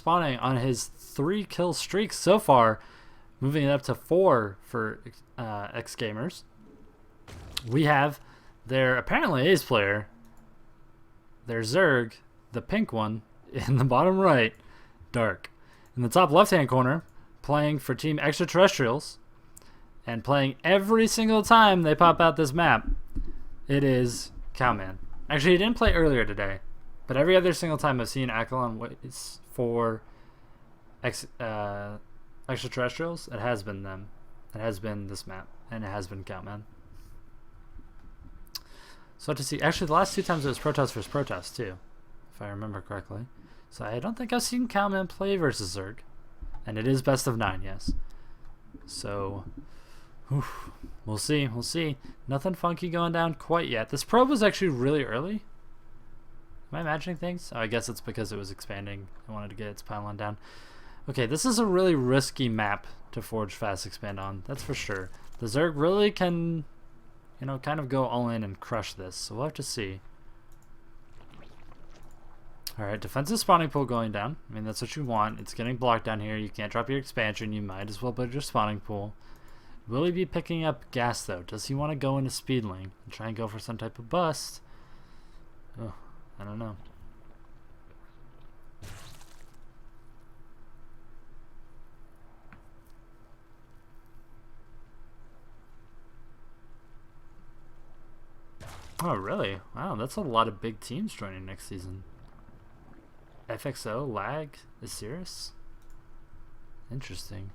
spawning on his 3 kill streak so far, moving it up to 4 for xGamers. We have their apparently ace player, their Zerg, the pink one, in the bottom right, Dark. In the top left-hand corner, playing for Team Xtraterrestrials, and playing every single time they pop out this map, it is Cowman. Actually, he didn't play earlier today, but every other single time I've seen Akalon waits for Xtraterrestrials, it has been them. It has been this map, and it has been Cowman. So to see, actually the last 2 times it was Protoss versus Protoss too, if I remember correctly. So I don't think I've seen Cowman play versus Zerg. And it is best of 9, yes. So, we'll see, we'll see. Nothing funky going down quite yet. This probe was actually really early. Am I imagining things? Oh, I guess it's because it was expanding. I wanted to get its pylon down. Okay, this is a really risky map to forge fast expand on, that's for sure. The Zerg really can, you know, kind of go all in and crush this, so we'll have to see. Alright, defensive spawning pool going down. I mean, that's what you want. It's getting blocked down here. You can't drop your expansion. You might as well put your spawning pool. Will he be picking up gas, though? Does he want to go into speed lane and try and go for some type of bust? Oh, I don't know. Oh, really? Wow, that's a lot of big teams joining next season. FXO, lag, is serious? Interesting.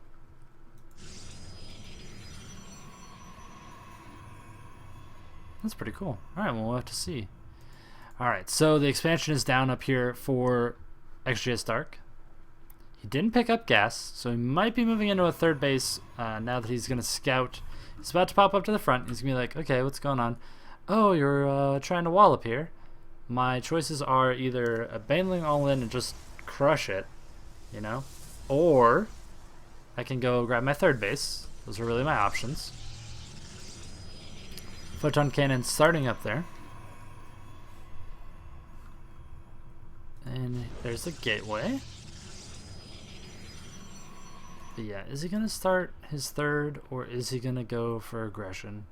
That's pretty cool. Alright, well, we'll have to see. Alright, so the expansion is down up here for xgsDark. He didn't pick up gas, so he might be moving into a third base now that he's going to scout. He's about to pop up to the front. He's going to be like, okay, what's going on? Oh, you're trying to wall up here. My choices are either abandoning all in and just crush it, you know, or I can go grab my third base. Those are really my options. Photon cannon starting up there. And there's a gateway. But yeah, is he going to start his third or is he going to go for aggression?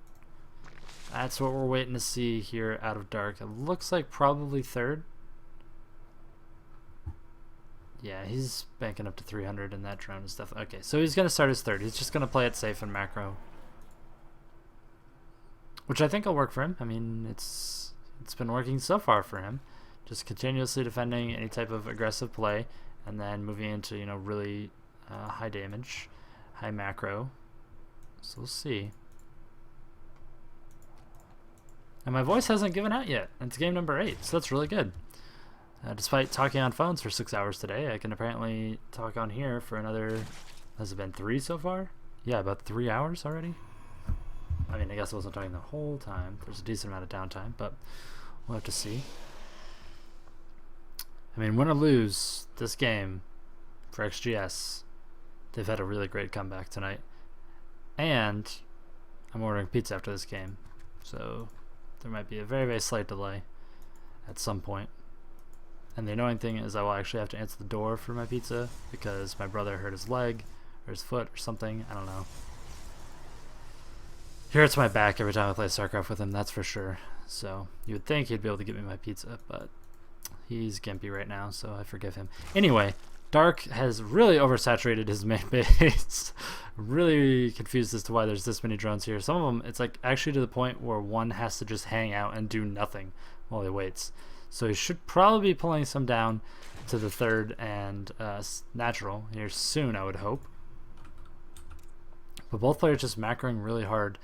That's what we're waiting to see here out of Dark. It looks like probably third. Yeah, he's banking up to 300 and that drone is definitely... Okay, so he's going to start his third. He's just going to play it safe in macro. Which I think will work for him. I mean, it's been working so far for him. Just continuously defending any type of aggressive play and then moving into, you know, really high damage, high macro. So we'll see. And my voice hasn't given out yet. It's game number 8, so that's really good. Despite talking on phones for 6 hours today, I can apparently talk on here for another... Has it been 3 so far? Yeah, about 3 hours already. I mean, I guess I wasn't talking the whole time. There's a decent amount of downtime, but we'll have to see. I mean, win or lose this game for XGS, they've had a really great comeback tonight. And I'm ordering pizza after this game, so... There might be a very, very slight delay at some point. And the annoying thing is I will actually have to answer the door for my pizza because my brother hurt his leg or his foot or something. I don't know. He hurts my back every time I play StarCraft with him, that's for sure. So you would think he'd be able to get me my pizza, but he's gimpy right now, so I forgive him. Anyway, Dark has really oversaturated his main base. Really confused as to why there's this many drones here. Some of them, it's like actually to the point where one has to just hang out and do nothing while he waits. So he should probably be pulling some down to the third and natural here soon, I would hope. But both players just macroing really hard.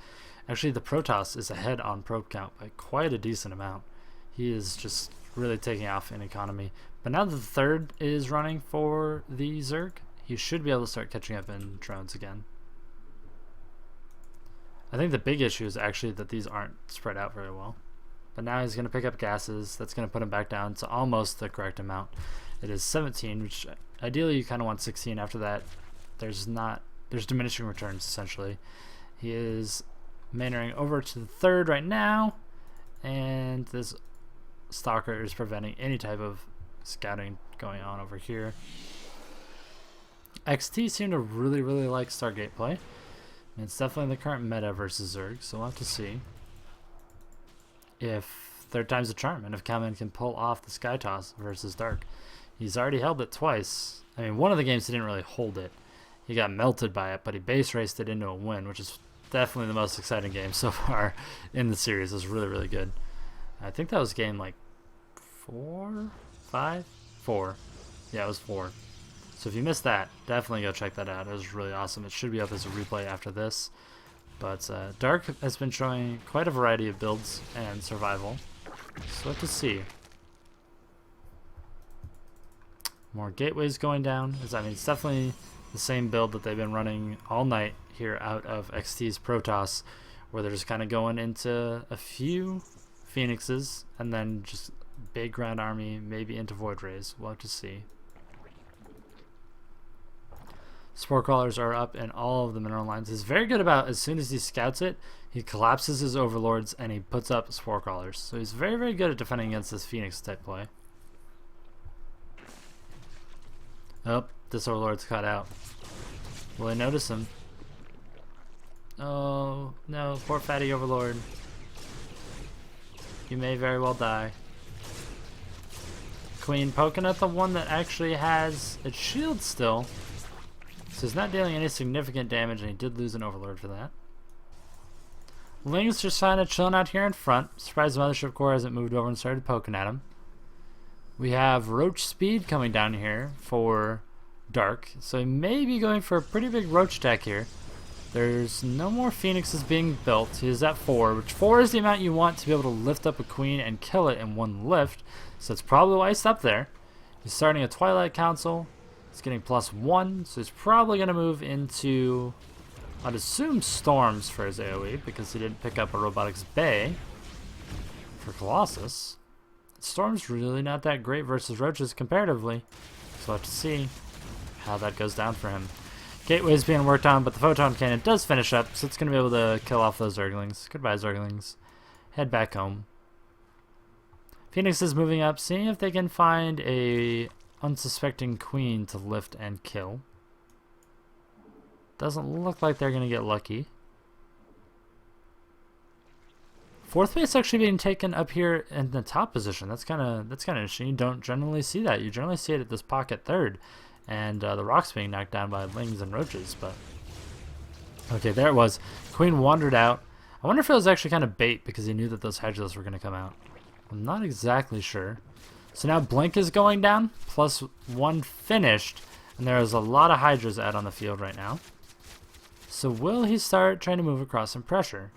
Actually, the Protoss is ahead on probe count by quite a decent amount. He is just really taking off in economy. But now that the third is running for the Zerg, he should be able to start catching up in drones again. I think the big issue is actually that these aren't spread out very well. But now he's going to pick up gases. That's going to put him back down to almost the correct amount. It is 17, which ideally you kind of want 16. After that, there's diminishing returns, essentially. He is mainering over to the third right now. And this Stalker is preventing any type of scouting going on over here. XT seem to really like Stargate play. And it's definitely the current meta versus Zerg, so we'll have to see if third time's a charm and if Cowman can pull off the Sky Toss versus Dark. He's already held it twice. I mean, one of the games he didn't really hold it. He got melted by it, but he base raced it into a win, which is definitely the most exciting game so far in the series. It was really good. I think that was game like 4, 5, 4. Yeah, it was 4. So if you missed that, definitely go check that out. It was really awesome. It should be up as a replay after this. But Dark has been showing quite a variety of builds and survival. So let's just see. More gateways going down. I mean, it's definitely the same build that they've been running all night here out of XT's Protoss, where they're just kind of going into a few Phoenixes and then just big ground army, maybe into Void Rays. We'll have to see. Spore Crawlers are up in all of the mineral lines. He's very good about, as soon as he scouts it, he collapses his Overlords and he puts up Spore Crawlers. So he's very good at defending against this Phoenix type play. Oh, this Overlord's cut out. Will I notice him? Oh, no, poor fatty Overlord. You may very well die. Queen poking at the one that actually has its shield still. So he's not dealing any significant damage, and he did lose an Overlord for that. Ling's just kind of chilling out here in front. Surprised the Mothership Core hasn't moved over and started poking at him. We have Roach Speed coming down here for Dark, so he may be going for a pretty big Roach attack here. There's no more Phoenixes being built. He is at 4, which 4 is the amount you want to be able to lift up a Queen and kill it in one lift. So it's probably why he's up there. He's starting a Twilight Council. He's getting +1, so he's probably going to move into, I'd assume, Storms for his AoE, because he didn't pick up a Robotics Bay for Colossus. Storm's really not that great versus Roaches comparatively, so we'll have to see how that goes down for him. Gateway's being worked on, but the Photon Cannon does finish up, so it's going to be able to kill off those Zerglings. Goodbye, Zerglings. Head back home. Phoenix is moving up, seeing if they can find a unsuspecting Queen to lift and kill. Doesn't look like they're going to get lucky. 4th base actually being taken up here in the top position. That's kind of interesting. You don't generally see that. You generally see it at this pocket 3rd. And the rocks being knocked down by Lings and Roaches, but okay, there it was. Queen wandered out. I wonder if it was actually kind of bait because he knew that those Hydras were going to come out. I'm not exactly sure. So now Blink is going down, +1 finished, and there is a lot of Hydras out on the field right now. So will he start trying to move across some pressure?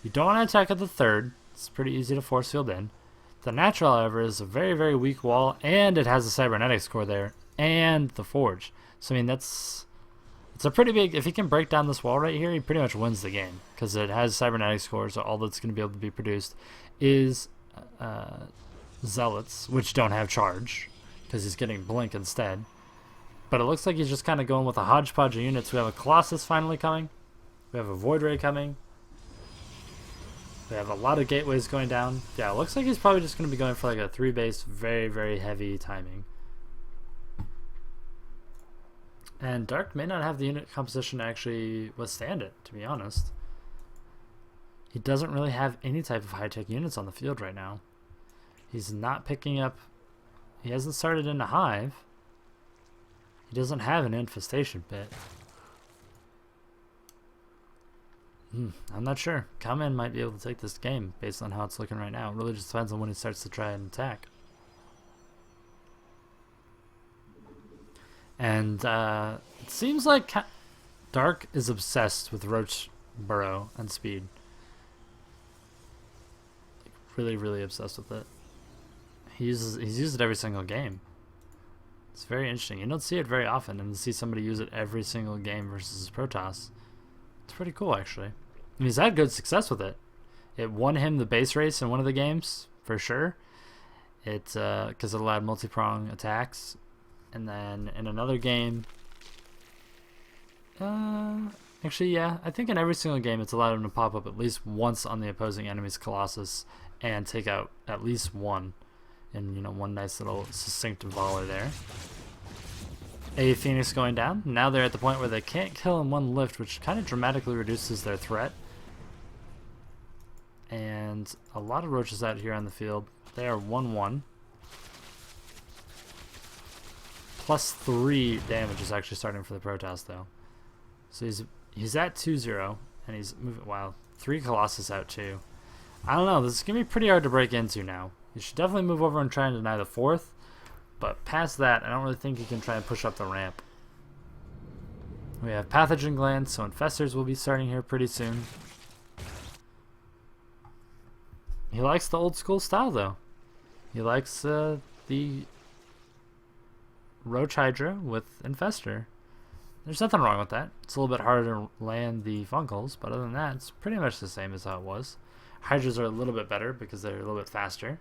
You don't want to attack at the 3rd. It's pretty easy to force field in. The Natural, however, is a very weak wall, and it has a Cybernetics core there, and the Forge. So, I mean, it's a pretty big... If he can break down this wall right here, he pretty much wins the game, because it has Cybernetics core, so all that's going to be able to be produced is Zealots, which don't have charge, because he's getting Blink instead. But it looks like he's just kind of going with a hodgepodge of units. We have a Colossus finally coming. We have a Void Ray coming. We have a lot of gateways going down. Yeah, it looks like he's probably just going to be going for like a 3-base, very heavy timing. And Dark may not have the unit composition to actually withstand it, to be honest. He doesn't really have any type of high-tech units on the field right now. He's not picking up... He hasn't started in a Hive. He doesn't have an Infestation Pit. I'm not sure. Cowman might be able to take this game based on how it's looking right now. It really just depends on when he starts to try and attack. And it seems like Dark is obsessed with Roach Burrow and speed. Like really obsessed with it. He's used it every single game. It's very interesting. You don't see it very often, and to see somebody use it every single game versus Protoss, it's pretty cool, actually. I mean, he's had good success with it. It won him the base race in one of the games, for sure. It because it allowed multi-prong attacks. And then in another game... actually, yeah. I think in every single game it's allowed him to pop up at least once on the opposing enemy's Colossus and take out at least one. And, you know, one nice little succinct volley there. a Phoenix going down. Now they're at the point where they can't kill in one lift, which kind of dramatically reduces their threat. And a lot of roaches out here on the field. They are 1-1. +3 damage is actually starting for the Protoss though. So he's at 2-0 and he's moving. Wow, 3 Colossus out too. I don't know, this is gonna be pretty hard to break into now. You should definitely move over and try and deny the 4th, but past that I don't really think you can try and push up the ramp. We have pathogen glands, so infestors will be starting here pretty soon. He likes the old school style though. He likes the Roach Hydra with Infestor. There's nothing wrong with that. It's a little bit harder to land the Funkles, but other than that, it's pretty much the same as how it was. Hydras are a little bit better because they're a little bit faster,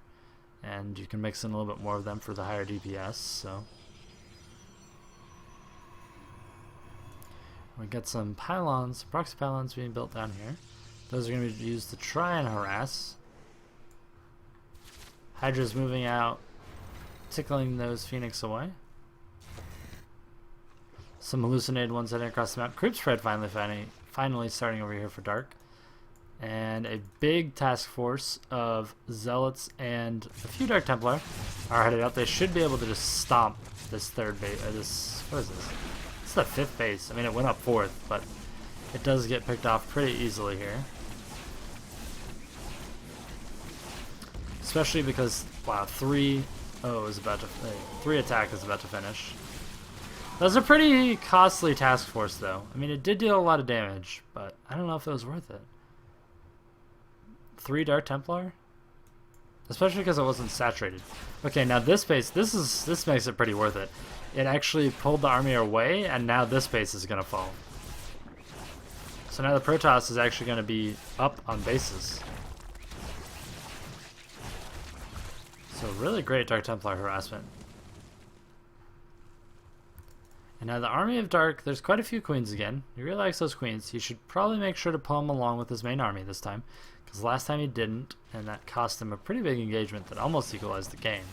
and you can mix in a little bit more of them for the higher DPS, so. We got some pylons, proxy pylons being built down here. Those are going to be used to try and harass. Hydra's moving out, tickling those Phoenix away. Some hallucinated ones heading across the map. Creep spread finally starting over here for Dark. And a big task force of Zealots and a few Dark Templar are headed up. They should be able to just stomp this third base. What is this? It's the 5th base. I mean, it went up 4th, but it does get picked off pretty easily here. Especially because, wow, 3 attack is about to finish. That was a pretty costly task force, though. I mean, it did deal a lot of damage, but I don't know if it was worth it. 3 Dark Templar? Especially because it wasn't saturated. Okay, now this base, this makes it pretty worth it. It actually pulled the army away, and now this base is going to fall. So now the Protoss is actually going to be up on bases. So really great Dark Templar harassment. And now the Army of Dark, there's quite a few queens again. He really likes those queens. He should probably make sure to pull them along with his main army this time, because last time he didn't, and that cost him a pretty big engagement that almost equalized the game.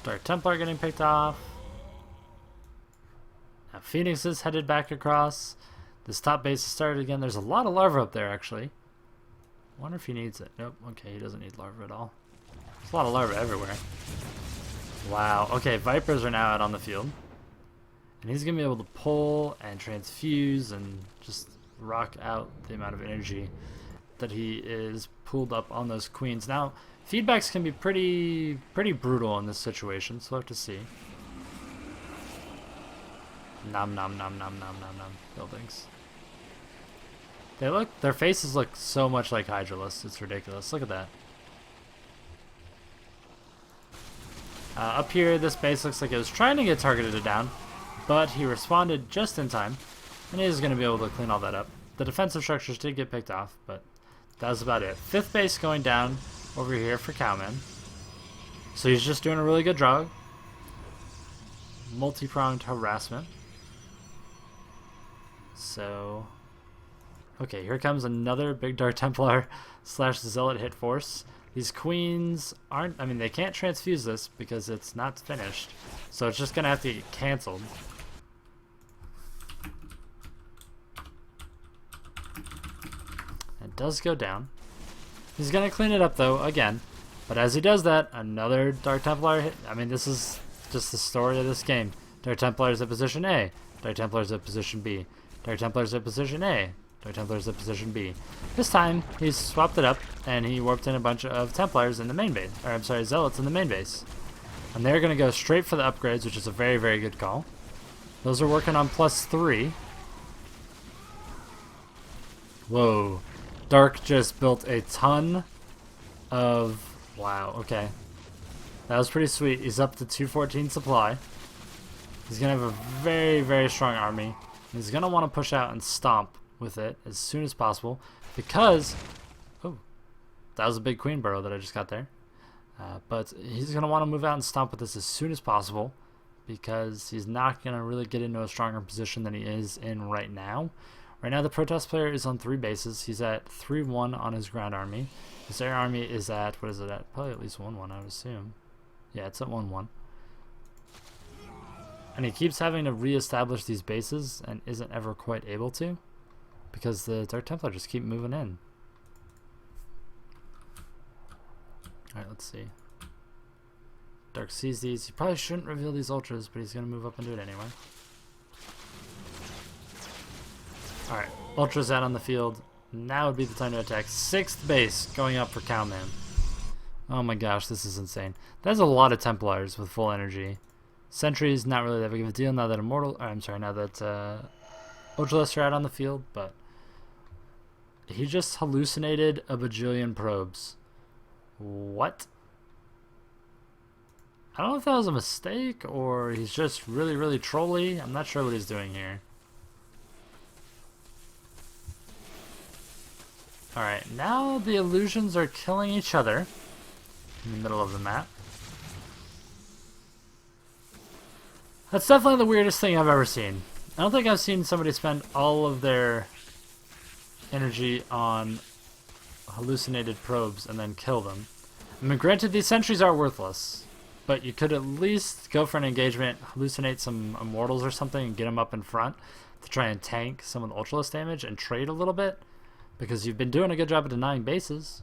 Dark Templar getting picked off. Now Phoenix is headed back across. This top base has started again. There's a lot of larvae up there, actually. I wonder if he needs it. Nope, okay, he doesn't need larvae at all. There's a lot of larvae everywhere. Wow, okay, Vipers are now out on the field. And he's going to be able to pull and transfuse and just rock out the amount of energy that he is pulled up on those queens. Now, feedbacks can be pretty brutal in this situation, so we'll have to see. Nom nom nom nom nom nom nom buildings. Their faces look so much like Hydralisk, it's ridiculous. Look at that. Up here, this base looks like it was trying to get targeted down, but he responded just in time, and he's going to be able to clean all that up. The defensive structures did get picked off, but that was about it. 5th base going down over here for Cowman. So he's just doing a really good job. Multi-pronged harassment. So, okay, here comes another big Dark Templar / Zealot hit force. These queens aren't, I mean, they can't transfuse this because it's not finished. So it's just going to have to get canceled. It does go down. He's going to clean it up, though, again. But as he does that, another Dark Templar hit. I mean, this is just the story of this game. Dark Templars at position A. Dark Templars at position B. Dark Templars at position A. Dark Templars at position B. This time, he's swapped it up, and he warped in a bunch of Templars in the main base. Or, I'm sorry, Zealots in the main base. And they're going to go straight for the upgrades, which is a very, very good call. Those are working on +3. Whoa. Dark just built a ton of... Wow, okay. That was pretty sweet. He's up to 214 supply. He's going to have a very, very strong army. He's going to want to push out and stomp with it as soon as possible because... Oh, that was a big queen burrow that I just got there. But he's going to want to move out and stomp with this as soon as possible because he's not going to really get into a stronger position than he is in right now. Right now the Protoss player is on 3 bases. He's at 3-1 on his ground army. His air army is at, what is it at? Probably at least 1-1, I would assume. Yeah, it's at 1-1. And he keeps having to re-establish these bases and isn't ever quite able to, because the Dark Templar just keep moving in. Alright, let's see. Dark sees these. He probably shouldn't reveal these ultras, but he's going to move up and do it anyway. Alright, ultras out on the field. Now would be the time to attack. 6th base going up for Cowman. Oh my gosh, this is insane. That's a lot of Templars with full energy. Sentries, not really that big of a deal now that now that Ultralists are out on the field, but he just hallucinated a bajillion probes. What? I don't know if that was a mistake or he's just really, really trolly. I'm not sure what he's doing here. Alright, now the illusions are killing each other in the middle of the map. That's definitely the weirdest thing I've ever seen. I don't think I've seen somebody spend all of their energy on hallucinated probes and then kill them. I mean, granted, these sentries are worthless, but you could at least go for an engagement, hallucinate some immortals or something, and get them up in front to try and tank some of the Ultralisk damage and trade a little bit, because you've been doing a good job of denying bases.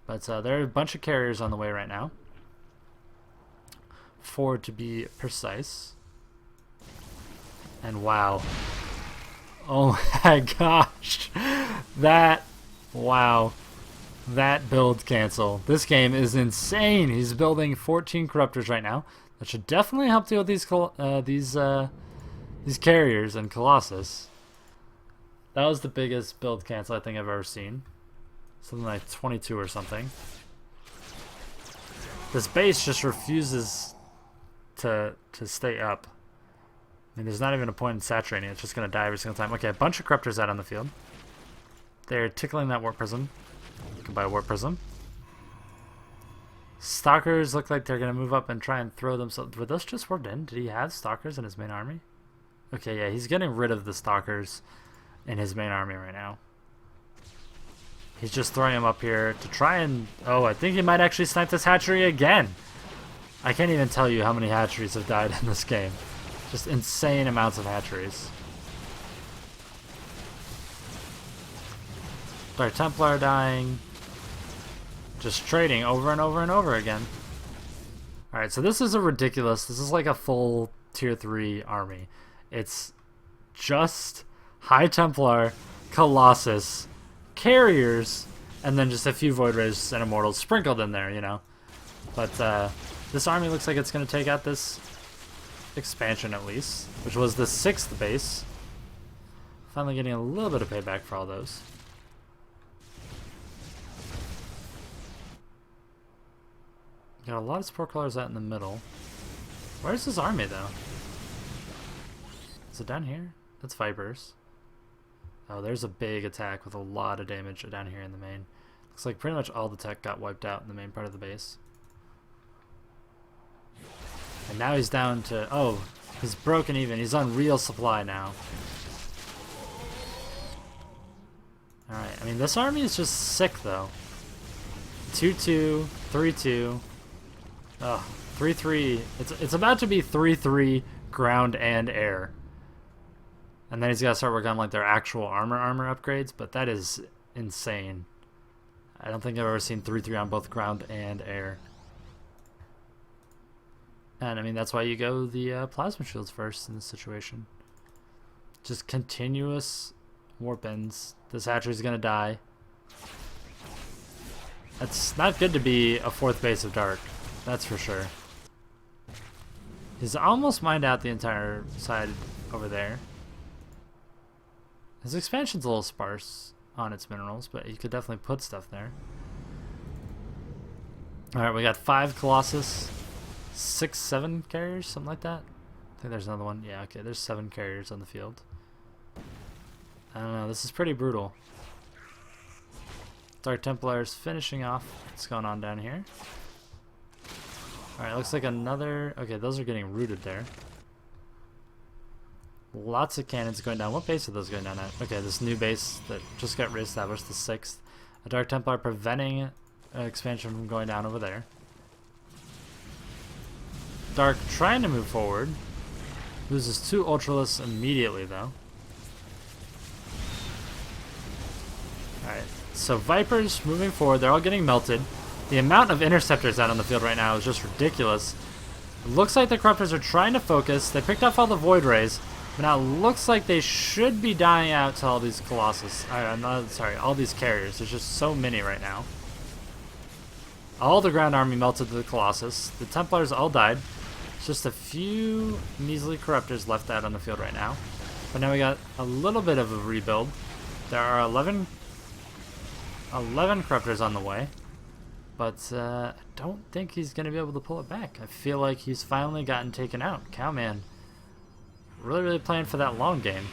But there are a bunch of carriers on the way right now. 4 to be precise. And wow. Oh my gosh. Wow. That build cancel. This game is insane. He's building 14 Corruptors right now. That should definitely help deal with these carriers and Colossus. That was the biggest build cancel I think I've ever seen. Something like 22 or something. This base just refuses to stay up. I mean, there's not even a point in saturating. It's just going to die every single time. Okay, a bunch of Corruptors out on the field. They're tickling that Warp Prism. Goodbye, Warp Prism. Stalkers look like they're going to move up and try and throw themselves. Were those just warped in? Did he have Stalkers in his main army? Okay, yeah, he's getting rid of the Stalkers in his main army right now. He's just throwing them up here to try and... Oh, I think he might actually snipe this hatchery again. I can't even tell you how many hatcheries have died in this game. Just insane amounts of hatcheries. Dark Templar dying. Just trading over and over and over again. Alright, so this is a ridiculous... This is like a full tier 3 army. It's just High Templar, Colossus, carriers, and then just a few Void Rays and Immortals sprinkled in there, you know. But this army looks like it's going to take out this expansion at least, which was the 6th base. Finally getting a little bit of payback for all those. Got a lot of support colors out in the middle. Where's his army though? Is it down here? That's Vipers. Oh, there's a big attack with a lot of damage down here in the main. Looks like pretty much all the tech got wiped out in the main part of the base. And now he's down to... Oh, he's broken even. He's on real supply now. Alright, I mean, this army is just sick, though. 2-2, 3-2. Oh, 3-3. It's about to be 3-3 ground and air. And then he's got to start working on, like, their actual armor upgrades, but that is insane. I don't think I've ever seen 3-3 on both ground and air. And I mean, that's why you go the plasma shields first in this situation. Just continuous warp ends. This hatchery's gonna die. That's not good to be a 4th base of dark. That's for sure. He's almost mined out the entire side over there. His expansion's a little sparse on its minerals, but he could definitely put stuff there. Alright, we got 5 Colossus. 6, 7 carriers, something like that. I think there's another one. Yeah, okay, there's 7 carriers on the field. I don't know, this is pretty brutal. Dark Templars finishing off what's going on down here. Alright, looks like another... Okay, those are getting rooted there. Lots of cannons going down. What base are those going down at? Okay, this new base that just got reestablished, the 6th. A Dark Templar preventing expansion from going down over there. xgsDark trying to move forward. Loses 2 Ultralists immediately, though. Alright, so Vipers moving forward. They're all getting melted. The amount of Interceptors out on the field right now is just ridiculous. It looks like the Corruptors are trying to focus. They picked off all the Void Rays. But now it looks like they should be dying out to all these Colossus. All these carriers. There's just so many right now. All the ground army melted to the Colossus. The Templars all died. Just a few measly Corruptors left out on the field right now. But now we got a little bit of a rebuild. There are 11 Corruptors on the way. But I don't think he's going to be able to pull it back. I feel like he's finally gotten taken out. Cowman really playing for that long game.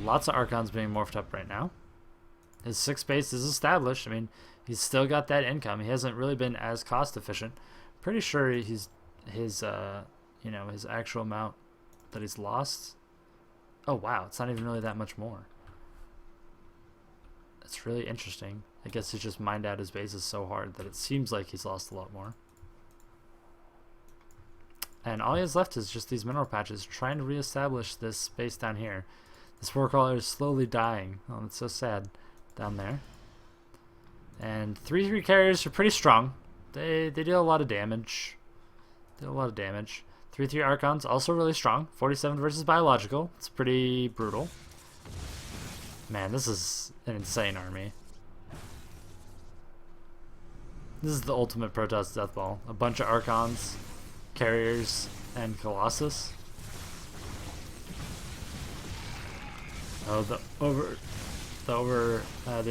Lots of Archons being morphed up right now. His 6 base is established. I mean, he's still got that income. He hasn't really been as cost efficient. Pretty sure his actual amount that he's lost. Oh wow, it's not even really that much more. It's really interesting. I guess he's just mined out his bases so hard that it seems like he's lost a lot more. And all he has left is just these mineral patches, trying to reestablish this space down here. This Warcrawler is slowly dying. Oh, it's so sad down there. And 3/3 carriers are pretty strong. They deal a lot of damage. 3/3 Archons also really strong. 47 versus biological. It's pretty brutal. Man, this is an insane army. This is the ultimate Protoss deathball. A bunch of Archons, carriers, and Colossus. Oh, the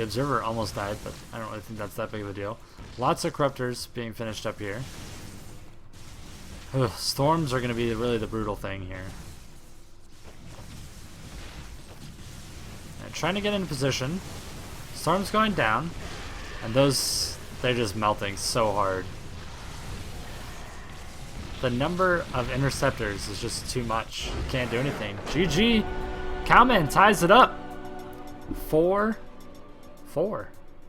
Observer almost died, but I don't really think that's that big of a deal. Lots of Corruptors being finished up here. Ugh, storms are going to be really the brutal thing here. And trying to get into position. Storm's going down, and those, they're just melting so hard. The number of Interceptors is just too much. You can't do anything. GG! Cowman ties it up. 4-4.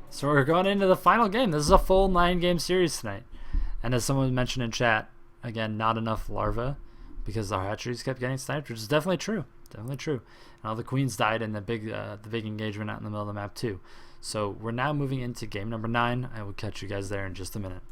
So we're going into the final game. This is a full 9-game series tonight. And as someone mentioned in chat, again, not enough larvae because our hatcheries kept getting sniped, which is definitely true. Definitely true. And all the queens died in the big engagement out in the middle of the map too. So we're now moving into game number 9. I will catch you guys there in just a minute.